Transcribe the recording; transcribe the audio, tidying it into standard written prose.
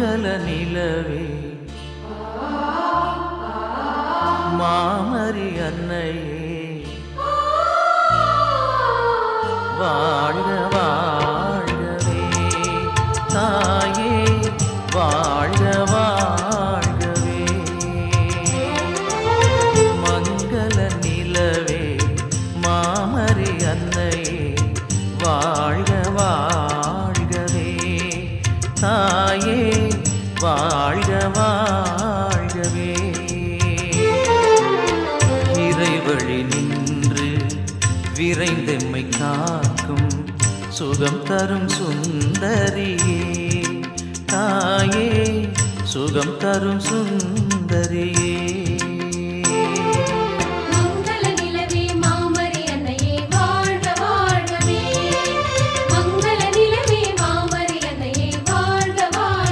மங்கள நிலவே மாமரி அன்னையே வாழ்க வாழ்கவே தாயே வாழ்க வாழ்கவே மங்கள நிலவே மாமரி அன்னையே வாழ்க வாழ்கவே தாயே வாழ்க வாழ்கவே இறைவழி நின்று விரைந்தெம்மை காக்கும் சுகம் தரும் சுந்தரியே தாயே சுகம் தரும் சுந்தரியே